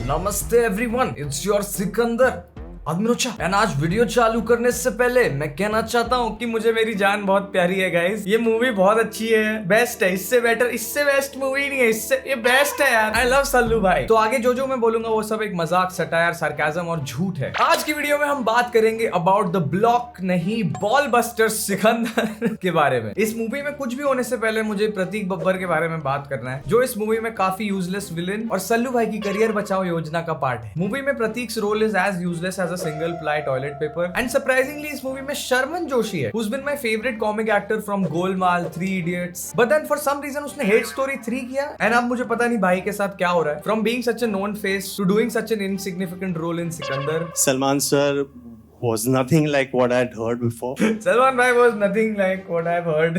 नमस्ते everyone, it's your Sikandar आदमिरोचा। And आज वीडियो चालू करने से पहले मैं कहना चाहता हूँ कि मुझे मेरी जान बहुत प्यारी है गाइस। ये मूवी बहुत अच्छी है, बेस्ट है, इससे बेटर, इससे बेस्ट मूवी नहीं है, इससे ये बेस्ट है यार। आई लव सल्लू भाई। तो आगे जो मैं बोलूंगा वो सब एक मजाक, सटायर, सार्काज्म और झूठ है। आज की वीडियो में हम बात करेंगे अबाउट द ब्लॉक नहीं बॉल बस्टर सिकंदर के बारे में। इस मूवी में कुछ भी होने से पहले मुझे प्रतीक बब्बर के बारे में बात करना है, जो इस मूवी में काफी यूजलेस विलेन और सल्लू भाई की करियर बचाओ योजना का पार्ट है। मूवी में Prateek role is as useless as single ply toilet paper and surprisingly इस मूवी में शर्मन जोशी है, who's been my favorite comic actor from Golmaal, 3 Idiots, but then for some reason उसने हेट स्टोरी 3 किया एंड अब मुझे पता नहीं भाई के साथ क्या हो रहा है। From being such a known face to doing such an insignificant role in Sikandar. Salman sir was nothing like what I'd heard before. Salman भाई was nothing like what I've heard।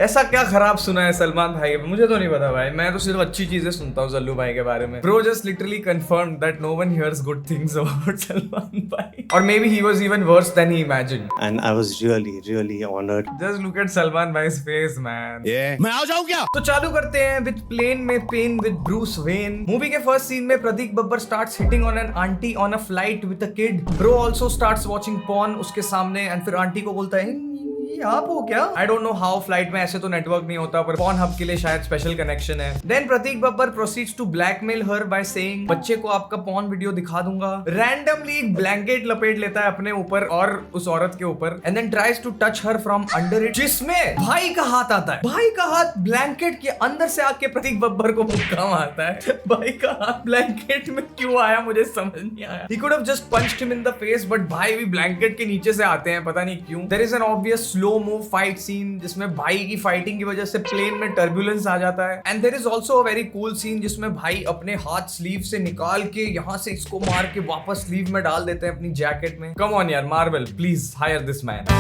ऐसा क्या खराब सुना है सलमान भाई? मुझे तो नहीं पता भाई, मैं तो सिर्फ अच्छी चीजें सुनता हूँ सल्लू भाई के बारे में। Bro just literally confirmed that no one hears good things about Salman भाई। Or maybe he was even worse than he imagined। And I was really honored. Just look at Salman भाई's face man। Yeah। मैं आ जाऊँ क्या? तो चालू करते हैं with plane में pain with Bruce Wayne. Movie के फर्स्ट सीन में Prateek Babbar starts hitting on an aunty on a flight with a kid. Bro also starts watching porn उसके सामने एंड फिर आंटी को बोलता है ये आप हो क्या? आई डोंट नो हाउ, फ्लाइट में ऐसे तो नेटवर्क नहीं होता, पर पॉर्न हब के लिए शायद स्पेशल कनेक्शन है। Then Prateik Babbar proceeds to blackmail her by saying बच्चे को आपका पॉर्न वीडियो दिखा दूंगा। रैंडमली एक ब्लैंकेट लपेट लेता है अपने ऊपर और उस औरत के ऊपर and then tries to touch her from under it, जिसमें भाई का हाथ आता है। भाई का हाथ ब्लैंकेट के अंदर से आके प्रतीक बब्बर को मुक्का मारता है। भाई का हाथ ब्लैंकेट में क्यों आया मुझे समझ नहीं आया। He could have just punched him in the face, but भाई भी ब्लैंकेट के नीचे से आते हैं, पता नहीं क्यों। There is an obvious slow mo fight scene जिसमें भाई की फाइटिंग की वजह से प्लेन में टर्बुलेंस आ जाता है and there is also a very cool scene जिसमें भाई अपने हाथ स्लीव से निकाल के यहाँ से इसको मार के वापस स्लीव में डाल देते हैं अपनी जैकेट में। कम ऑन यार Marvel, please hire this man.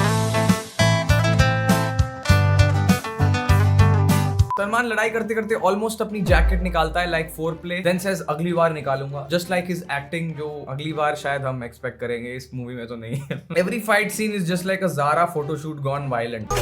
Salman लड़ाई करते करते ऑलमोस्ट अपनी जैकेट निकालता है like foreplay, then says अगली बार निकालूंगा, जस्ट लाइक हिज एक्टिंग जो अगली बार शायद हम एक्सपेक्ट करेंगे, इस मूवी में तो नहीं है। Every fight scene is just like a Zara photoshoot gone violent.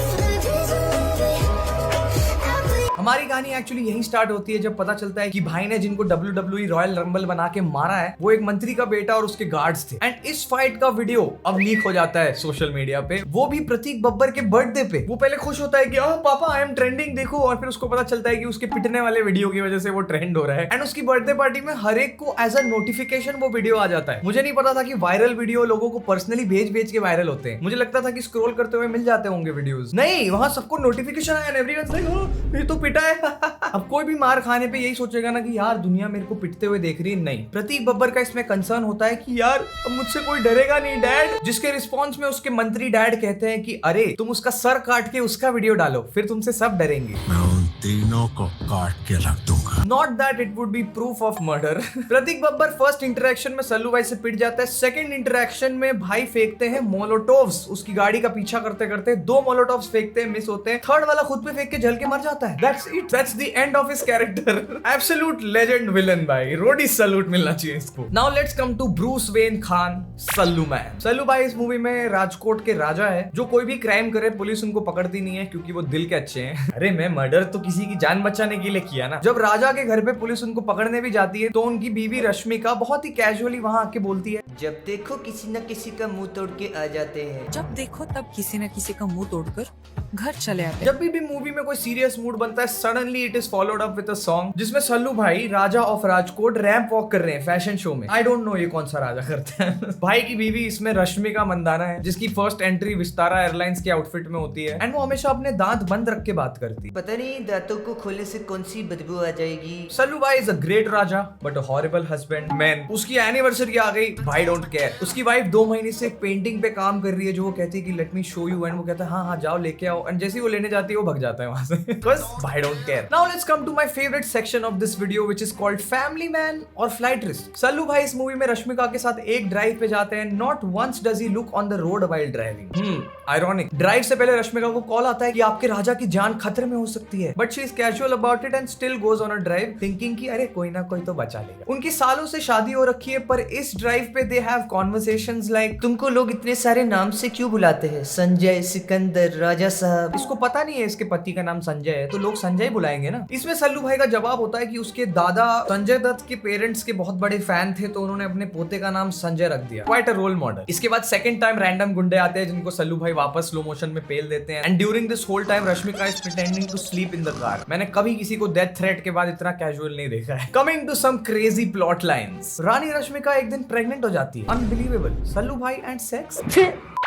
हमारी कहानी एक्चुअली यही स्टार्ट होती है जब पता चलता है कि भाई ने जिनको WWE रॉयल रंबल बना के मारा है वो एक मंत्री का बेटा और उसके गार्ड्स थे एंड इस फाइट का वीडियो अब लीक हो जाता है सोशल मीडिया पे, वो भी प्रतीक बब्बर के बर्थडे पे। वो पहले खुश होता है कि पापा आई एम ट्रेंडिंग देखो, और फिर उसको पता चलता है कि उसके पिटने वाले वीडियो की वजह से वो ट्रेंड हो रहा है एंड उसकी बर्थडे पार्टी में हर एक को एज अ नोटिफिकेशन वो वीडियो आ जाता है। मुझे नहीं पता था कि वायरल वीडियो लोगों को पर्सनली भेज के वायरल होते हैं, मुझे लगता था कि स्क्रॉल करते हुए मिल जाते होंगे वीडियोस। नहीं, वहां सबको नोटिफिकेशन आया एंड एवरीवनस लाइक ये तो पिटा है। अब कोई भी मार खाने पे यही सोचेगा ना कि यार दुनिया मेरे को पिटते हुए देख रही है। नहीं, प्रतीक बब्बर का इसमें कंसर्न होता है कि यार अब मुझसे कोई डरेगा नहीं डैड, जिसके रिस्पॉन्स में उसके मंत्री डैड कहते हैं कि अरे तुम उसका सर काट के उसका वीडियो डालो, फिर तुमसे सब डरेंगे। मैं उन तीनों को काट के रख दूंगा। Not that it would be proof of murder। Prateik Babbar first interaction में सल्लू भाई से पिट जाता है, सेकंड इंटरेक्शन में भाई फेंकते हैं मोलोटोव्स, उसकी गाड़ी का पीछा करते करते 2 मोलोटोव्स फेंकते हैं, मिस होते हैं, थर्ड वाला खुद पे फेंक के जल के मर जाता है। That's it, that's the end of his character। Absolute legend villain भाई, रोडी सैल्यूट मिलना चाहिए इसको। Now let's come to Bruce Wayne Khan, Sallu man. Sallu भाई इस मूवी में राजकोट के राजा है जो कोई भी क्राइम करे पुलिस उनको पकड़ती नहीं है क्योंकि वो दिल के अच्छे हैं। अरे मैं मर्डर तो किसी की जान बचाने के लिए किया ना। जब राजा के घर पे पुलिस उनको पकड़ने भी जाती है तो उनकी बीवी रश्मिका बहुत ही कैजुअली वहाँ आके बोलती है जब देखो किसी न किसी का मुंह तोड़ के आ जाते हैं। जब देखो तब किसी न किसी का मुंह तोड़कर घर चले आते हैं। जब भी मूवी में कोई सीरियस मूड बनता है suddenly it is followed up with a song जिसमें सल्लू भाई राजा ऑफ राजकोट रैंप वॉक कर रहे हैं फैशन शो में। आई डोंट नो ये कौन सा राजा करता है। भाई की बीवी इसमें रश्मिका मंदाना है जिसकी फर्स्ट एंट्री विस्तारा एयरलाइंस के आउटफिट में होती है एंड वो हमेशा अपने दांत बंद रख के बात करती है। पता नहीं दांतों को खोलने से कौन सी बदबू आ जाएगी। सल्लू भाई is a great Raja but a horrible husband man. उसकी एनिवर्सरी आ गई, भाई डोंट केयर। उसकी वाइफ 2 महीने से एक पेंटिंग पे काम कर रही है जो वो कहती है कि let me show you and वो कहता है हाँ जाओ लेके आओ एंड जैसे ही वो लेने जाती है वो भाग जाता है वहां से। बस भाई don't care. Now let's come to my favourite section of this video which is called family man और फ्लाइट रिस्क। सल्लू भाई इस मूवी में रश्मिका के साथ एक ड्राइव पे जाते हैं, not once does he look on the road while driving. Ironic, drive से पहले रश्मिका को कॉल आता है कि आपके राजा की जान खतरे में हो सकती है but she is casual about it and still goes on a drive thinking कि अरे कोई ना कोई तो बचा लेगा। उनकी सालों से शादी हो रखी है, पर इस ड्राइव पे दे हैव कॉन्वर्सेशंस लाइक तुमको लोग इतने सारे नाम से क्यों बुलाते हैं? संजय, सिकंदर, राजा साहब। इसको पता नहीं है इसके पति का नाम संजय है, तो लोग संजय बुलाएंगे ना। इसमें सल्लू भाई का जवाब होता है कि उसके दादा संजय दत्त के पेरेंट्स के बहुत बड़े फैन थे, तो उन्होंने अपने पोते का नाम संजय रख दिया। Quite a role model. इसके बाद सेकंड टाइम रैंडम गुंडे आते हैं जिनको सल्लू भाई वापस स्लो मोशन में पेल देते हैं। And during this whole time Rashmika is pretending to sleep in the car. मैंने कभी किसी को डेथ थ्रेट के बाद इतना कैजुअल नहीं देखा है। Coming to some crazy plot lines. Rani Rashmika एक दिन प्रेग्नेंट हो जाती है। अनबिलीवेबल। सल्लू भाई and sex.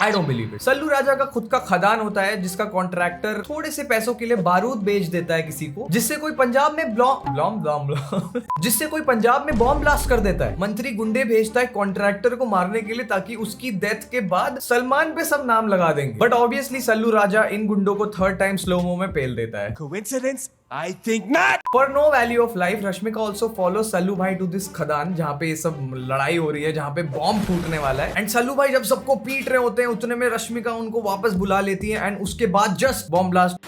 I don't believe it. Sallu Raja का खुद का खदान होता है जिसका कॉन्ट्रैक्टर थोड़े से पैसों के लिए बारूद बेच देता है किसी को, जिससे कोई पंजाब में जिससे कोई पंजाब में बॉम्ब ब्लास्ट कर देता है। मंत्री गुंडे भेजता है कॉन्ट्रैक्टर को मारने के लिए ताकि उसकी डेथ के बाद सलमान पे सब नाम लगा देंगे। बट ऑब्वियसली सल्लू राजा इन गुंडों को थर्ड टाइम स्लोमो में पेल देता है। Coincidence? I think not. For no value of life, Rashmika also follows Sallu भाई to this खदान जहाँ पे ये सब लड़ाई हो रही है, जहाँ पे बॉम्ब फूटने वाला है। एंड सल्लू भाई जब सबको पीट रहे होते हैं उतने में रश्मिका उनको वापस बुला लेती है एंड उसके बाद जस्ट बॉम्ब ब्लास्ट,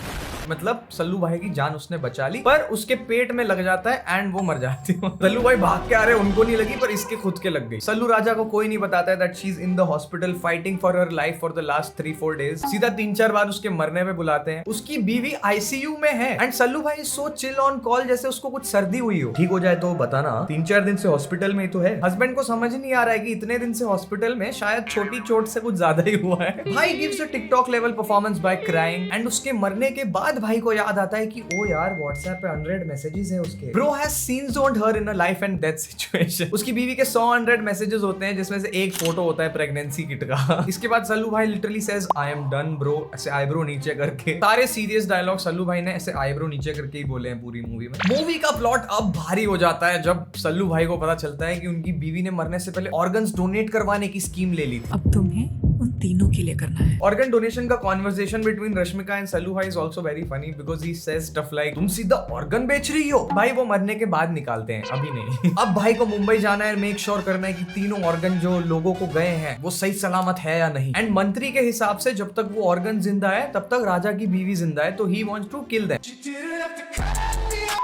मतलब सल्लू भाई की जान उसने बचा ली, पर उसके पेट में लग जाता है एंड वो मर जाती है। सल्लू भाई भाग के आ रहे, उनको नहीं लगी पर इसके खुद के लग गई। सल्लू राजा को कोई नहीं बताता है that she is in the hospital fighting for her life for the last 3-4 days. सीधा 3-4 बार उसके मरने पे बुलाते हैं। उसकी बीवी आईसीयू में है एंड सल्लू भाई सो चिल ऑन कॉल जैसे उसको कुछ सर्दी हुई हो। ठीक हो जाए तो बताना। 3-4 दिन से हॉस्पिटल में ही तो है। हस्बैंड को समझ नहीं आ रहा है कि इतने दिन से हॉस्पिटल में शायद छोटी चोट से कुछ ज्यादा ही हुआ है। भाई gives a TikTok level performance by crying and उसके मरने के बाद भाई को याद आता है कि ओ यार व्हाट्सएप पे 100 मैसेजेस है उसके। Bro has seen zoned her in a life and death situation. उसकी बीवी के 100 मैसेजेस होते हैं जिसमें से एक फोटो होता है प्रेगनेंसी किट का। इसके बाद सल्लू भाई literally says I am done bro, ऐसे आईब्रो नीचे करके। सारे सीरियस डायलॉग सल्लू भाई ने ऐसे आईब्रो नीचे करके ही बोले हैं पूरी मूवी में। मूवी का प्लॉट अब भारी हो जाता है जब सल्लू भाई को पता चलता है कि उनकी बीवी ने मरने से पहले ऑर्गन्स डोनेट करवाने की स्कीम ले ली थी। अब तुम्हें उन तीनों के लिए करना है। ऑर्गन डोनेशन का conversation between Rashmika and Sallu भाई is also very funny because he says stuff like तुम सीधा ऑर्गन बेच रही हो। भाई वो मरने के बाद निकालते हैं, अभी नहीं। अब भाई को मुंबई जाना है, मेक श्योर करना है कि तीनों ऑर्गन जो लोगों को गए हैं वो सही सलामत है या नहीं। एंड मंत्री के हिसाब से जब तक वो ऑर्गन जिंदा है तब तक राजा की बीवी जिंदा है, तो he wants to kill them.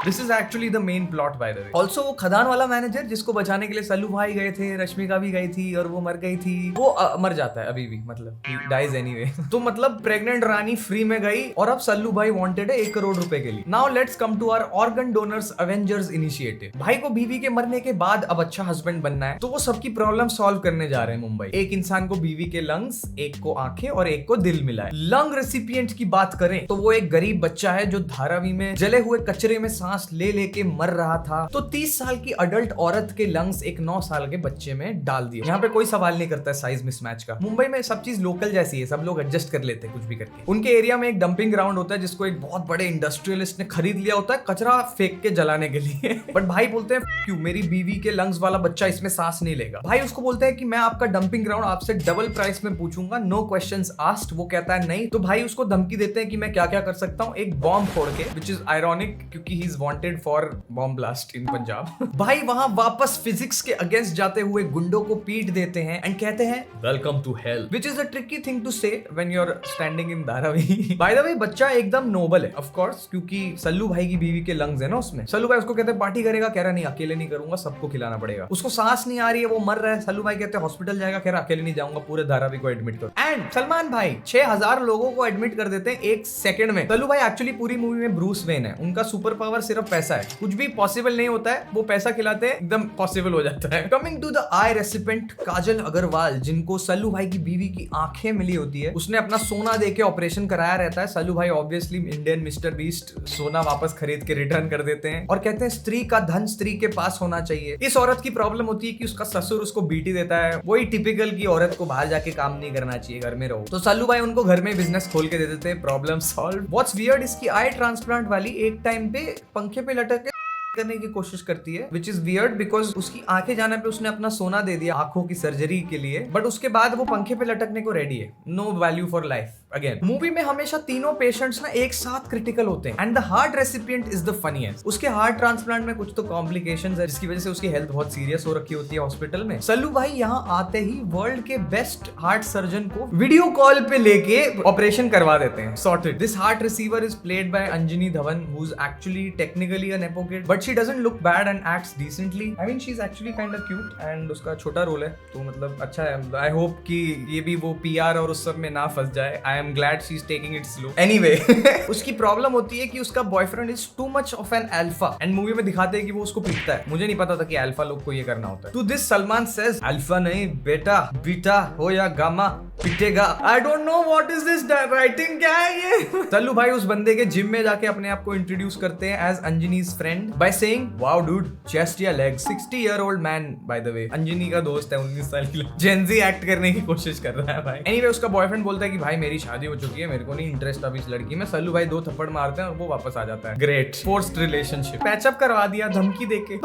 This is actually the main plot by the way. Also वो खदान वाला मैनेजर जिसको बचाने के लिए सल्लू भाई गए थे, रश्मिका भी गई थी और वो मर गई थी, वो मर जाता है अभी भी, मतलब डाइज एनीवे। तो मतलब प्रेग्नेंट रानी फ्री में गई और अब सल्लू भाई वांटेड है 1 करोड़ रुपए के लिए। Now let's come to our organ donors avengers initiative. भाई को बीवी के मरने के बाद अब अच्छा हस्बैंड बनना है, तो वो सबकी प्रॉब्लम सॉल्व करने जा रहे हैं मुंबई। एक इंसान को बीवी के लंग्स, एक को आंखें और एक को दिल मिला है। लंग रेसिपिएंट की बात करें तो वो एक गरीब बच्चा है जो धारावी में जले हुए कचरे में सांस ले लेके मर रहा था, तो 30 साल की अडल्ट औरत के लंग्स एक 9 साल के बच्चे में डाल दिए। यहाँ पे कोई सवाल नहीं करता है साइज मिसमैच का। मुंबई में सब चीज लोकल जैसी है, सब लोग एडजस्ट कर लेते हैं कुछ भी करके। उनके एरिया में एक डंपिंग ग्राउंड होता है जिसको एक बहुत बड़े इंडस्ट्रियलिस्ट ने खरीद लिया होता है कचरा फेंक के जलाने के लिए। बट भाई बोलते हैं क्यों, मेरी बीवी के लंग्स वाला बच्चा इसमें सांस नहीं लेगा। भाई उसको बोलते हैं कि मैं आपका डंपिंग ग्राउंड आपसे डबल प्राइस में पूछूंगा, नो क्वेश्चंस आस्क्ड। वो कहता है नहीं। तो भाई उसको धमकी देते हैं कि मैं क्या क्या कर सकता हूँ, एक बॉम्ब फोड़ के, विच इज आयरॉनिक क्योंकि he is wanted for bomb blast in Punjab. भाई वहां वापस फिजिक्स के अगेंस्ट जाते हुए गुंडों को पीट देते हैं एंड कहते हैं welcome to hell, which is a tricky thing to say when you are standing in Dharavi. By the way बच्चा एकदम नोबल है ऑफ कोर्स, क्योंकि सल्लू भाई की बीवी के लंग्स है ना उसमें। सल्लू भाई उसको कहते हैं पार्टी करेगा, कह रहा नहीं अकेले नहीं करूंगा, सबको खिलाना पड़ेगा। उसको सांस नहीं आ रही है, वो मर रहा है। सल्लू भाई कहते हैं हॉस्पिटल जाएगा, कह रहा अकेले नहीं जाऊंगा, पूरे धारावी को एडमिट करो। एंड सलमान भाई 6000 लोगों को एडमिट कर देते हैं 1 सेकंड में। सल्लू भाई एक्चुअली पूरी मूवी में ब्रूस वेन है, उनका सुपर पावर सिर्फ पैसा है। कुछ भी पॉसिबल नहीं होता है, वो पैसा खिलाते हैं एकदम पॉसिबल हो जाता है। Coming to the I recipient Kajal Aggarwal, जिनको सल्लू भाई की बीवी की आंखें मिली होती है, उसने अपना सोना देके ऑपरेशन कराया रहता है। सल्लू भाई ऑब्वियसली इंडियन मिस्टर बीस्ट सोना वापस खरीद के रिटर्न कर देते हैं और कहते हैं स्त्री का धन स्त्री के पास होना चाहिए। इस औरत की प्रॉब्लम होती है कि उसका ससुर उसको बीटी देता है, वही टिपिकल की औरत को बाहर जाके काम नहीं करना चाहिए, घर में रहो। तो सल्लू भाई उनको घर में बिजनेस खोल के दे देते हैं, प्रॉब्लम सॉल्व। व्हाट्स वियर्ड, इसकी आई ट्रांसप्लांट वाली एक टाइम पे पंखे पे लटक के करने की कोशिश करती है, विच इज वियर्ड बिकॉज उसकी आंखें जाने पे उसने अपना सोना दे दिया आंखों की सर्जरी के लिए, बट उसके बाद वो पंखे पे लटकने को रेडी है। No value for life again movie में हमेशा तीनों पेशेंट्स ना एक साथ क्रिटिकल होते हैं and the heart recipient is the funniest. उसके हार्ट ट्रांसप्लांट में कुछ तो कॉम्प्लिकेशंस है जिसकी वजह से उसकी हेल्थ बहुत सीरियस हो रखी होती है हॉस्पिटल में। सल्लू भाई यहाँ आते ही वर्ल्ड के बेस्ट हार्ट सर्जन को वीडियो कॉल पे लेके ऑपरेशन करवा देते हैं। Sorted. This heart receiver is played by Anjani Dhawan who is actually technically a nepo kid but she doesn't look bad and acts decently. I mean she is actually kind of cute and उसका छोटा role है तो मतलब अच्छा है। I hope कि ये भी वो पीआर और उस सब में ना फंस जाए। I am glad she is taking it slow. Anyway उसकी प्रॉब्लम होती है कि उसका boyfriend is too much of an alpha and movie में दिखाते हैं कि वो उसको पीटता है। मुझे नहीं पता था कि अल्फा लोग को ये करना होता है। तो दिस सलमान सेज अल्फा नहीं बेटा बीटा हो या गामा पिटेगा। I don't know what is this writing, क्या है ये। सल्लू भाई उस बंदे के जिम में जाके अपने आप को इंट्रोड्यूस करते हैं as Anjani's friend by saying wow dude chest या leg. 60-year-old man by the way. Anjani का दोस्त है 19 साल की। जेनजी एक्ट करने की कोशिश कर रहा है भाई। एनीवे उसका बॉयफ्रेंड बोलता है कि भाई मेरी शादी हो चुकी है, मेरे को नहीं इंटरेस्ट अब इस लड़की में। सल्लू भाई 2 थप्पड़ मारते हैं और वो वापस आ जाता है। Great forced relationship. पैचअप करवा दिया धमकी देके।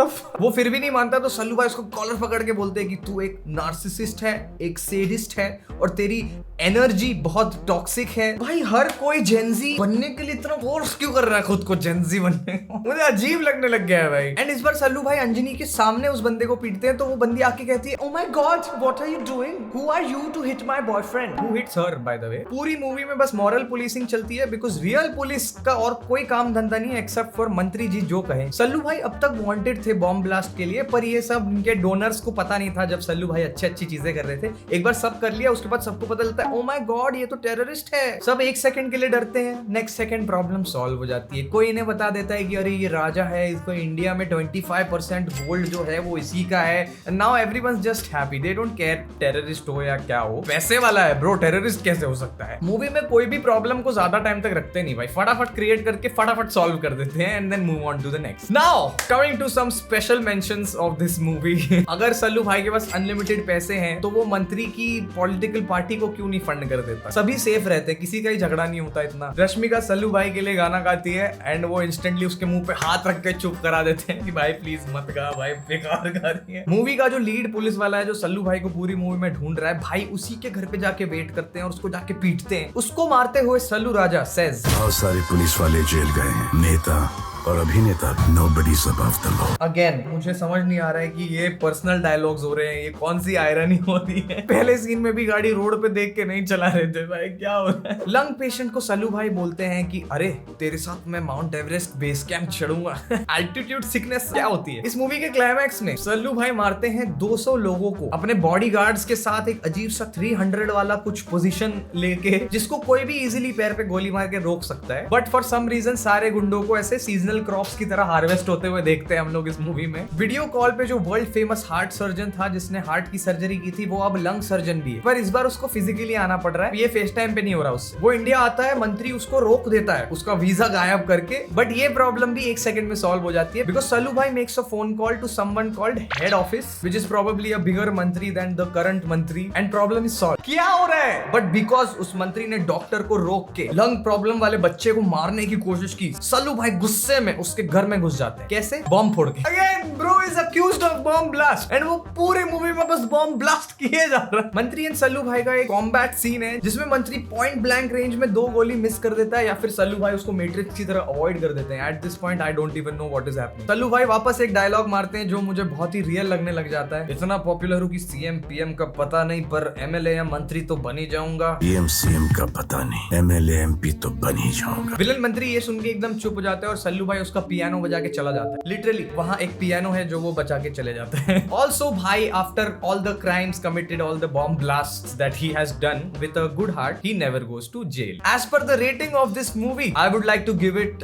वो फिर भी नहीं मानता तो सल्लू भाई उसको कॉलर पकड़ के बोलते हैं कि तू एक नार्सिसिस्ट है, एक सेडिस्ट है और तेरी एनर्जी बहुत टॉक्सिक है। भाई हर कोई जेनजी बनने के लिए इतना फोर्स क्यों कर रहा है खुद को जेनजी बनने को? मुझे अजीब लगने लग गया है भाई। एंड इस बार सल्लू भाई अंजनी के सामने उस बंदे को पीटते हैं तो वो बंदी आके कहती है oh my god what are you doing, who are you to hit my boyfriend, who hits her by the way. पूरी मूवी में बस मॉरल पुलिसिंग चलती है बिकॉज रियल पुलिस का और कोई काम धंधा नहीं है एक्सेप्ट फॉर मंत्री जी जो कहे। सल्लू भाई अब तक वांटेड थे बॉम्ब ब्लास्ट के लिए पर ये सब उनके डोनर्स को पता नहीं था जब सल्लू भाई अच्छी चीजें कर रहे थे। एक बार सब कर लिया उसके बाद सबको पता चलता है ओ माय गॉड ये तो टेररिस्ट है। सब 1 सेकंड के लिए डरते हैं, नेक्स्ट सेकंड प्रॉब्लम सॉल्व हो जाती है। कोई इन्हें बता देता है कि अरे ये राजा है, इसको इंडिया में 25% गोल्ड जो है वो इसी का है। Now everyone just happy, they don't care terrorist हो या क्या हो, पैसे वाला है ब्रो, टेररिस्ट कैसे हो सकता है। मूवी में कोई भी प्रॉब्लम को ज्यादा टाइम तक रखते नहीं भाई, फटाफट क्रिएट करके फटाफट सॉल्व कर देते हैं and then move on to the next. Now coming to some special mentions of this movie. अगर सल्लू भाई के पास अनलिमिटेड पैसे हैं तो वो मंत्री की पॉलिटिकल पार्टी को क्यों नहीं फंड कर देता? सभी सेफ रहते, किसी का ही झगड़ा नहीं होता इतना। रश्मिका सल्लू भाई के लिए गाना गाती है एंड वो इंस्टेंटली उसके मुंह पे हाथ रख के चुप करा देते हैं कि भाई प्लीज मत गा भाई, बेकार गा रही है। मूवी का जो लीड पुलिस वाला है जो सल्लू भाई को पूरी मूवी में ढूंढ रहा है, भाई उसी के घर पे जाके वेट करते हैं और उसको जाके पीटते हैं। उसको मारते हुए सल्लू राजा सेज बहुत सारे पुलिस वाले जेल गए हैं, नेता और अभिनेता nobody's above the law। Again मुझे समझ नहीं आ रहा है कि ये पर्सनल डायलॉग्स हो रहे हैं, ये कौन सी आयरनी हो रही है। पहले सीन में भी गाड़ी रोड पे देख के नहीं चला रहे थे भाई, क्या हो रहा है। लंग पेशेंट को सल्लू भाई बोलते हैं कि अरे तेरे साथ मैं माउंट एवरेस्ट बेस कैंप चढ़ूंगा। एल्टीट्यूड सिकनेस क्या होती है। इस मूवी के क्लाइमैक्स में सल्लू भाई मारते हैं 200 लोगों को अपने बॉडीगार्ड्स के साथ एक अजीब सा 300 वाला कुछ पोजीशन लेके, जिसको कोई भी इजीली पैर पे गोली मार के रोक सकता है। बट फॉर सम रीजन सारे गुंडों को ऐसे सीजनल क्रॉप्स की तरह हार्वेस्ट होते हुए देखते हैं हम लोग इस मूवी में। वीडियो कॉल पे जो वर्ल्ड फेमस हार्ट सर्जन था जिसने हार्ट की सर्जरी की थी वो अब लंग सर्जन भी है, पर इस बार उसको फिजिकली आना पड़ रहा है। ये फेस टाइम पे नहीं हो रहा उससे। वो इंडिया आता है, मंत्री उसको रोक देता है उसका वीजा गायब करके, बट ये प्रॉब्लम भी 1 सेकंड में सॉल्व हो जाती है बिकॉज सल्लू भाई makes a phone call to someone called head office which is probably a bigger mantri than the current mantri and problem is solve. क्या हो रहा है? बट बिकॉज उस मंत्री ने डॉक्टर को रोक के लंग प्रॉब्लम वाले बच्चे को मारने की कोशिश की, सल्लू भाई गुस्से में उसके घर में घुस जाते हैं। कैसे? बॉम्ब फोड़ के। Again bro is accused of bomb blast and वो पूरे मूवी में बस बॉम्ब ब्लास्ट किए जा रहा है। मंत्री एंड सल्लू भाई का एक कॉम्बैट सीन है जिसमें मंत्री पॉइंट ब्लैंक रेंज में 2 गोली मिस कर देता है या फिर सल्लू भाई उसको मैट्रिक्स की तरह अवॉइड कर देते हैं। At this point I don't even know what is happening. Sallu भाई वापस एक डायलॉग मारते हैं जो मुझे बहुत ही रियल लगने लग जाता है। इतना पॉपुलर हूँ कि सीएम पीएम का पता नहीं पर एमएलए या मंत्री तो बन ही जाऊंगा। पीएम सीएम का पता नहीं, एमएलए एमपी तो बन ही जाऊंगा। विलन मंत्री ये सुन के एकदम चुप हो जाता है और सल्लू भाई उसका पियानो बजा के चला जाता है। लिटरली वहां एक पियानो है जो वो बचा के चले जाते हैं। ऑल्सो भाई after all the crimes committed, all the bomb blasts that he has done with a good heart, he never goes to jail. As per the rating of this movie I would like to give it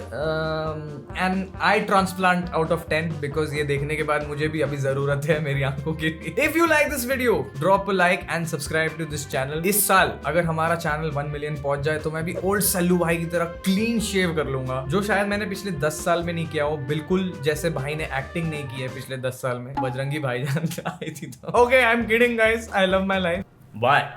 an eye transplant out of 10 because ये देखने के बाद मुझे भी अभी जरूरत है मेरी आंखों की। If you like this video drop a like and subscribe to this channel. इस साल अगर हमारा चैनल 1 मिलियन पहुंच जाए तो मैं भी ओल्ड सल्लू भाई की तरह क्लीन शेव कर लूंगा, जो शायद मैंने पिछले 10 साल में नहीं किया हो। बिल्कुल जैसे भाई ने एक्टिंग नहीं की है पिछले 10 साल में, बजरंगी भाईजान आई थी तो। Okay I am kidding guys, I love my life, bye.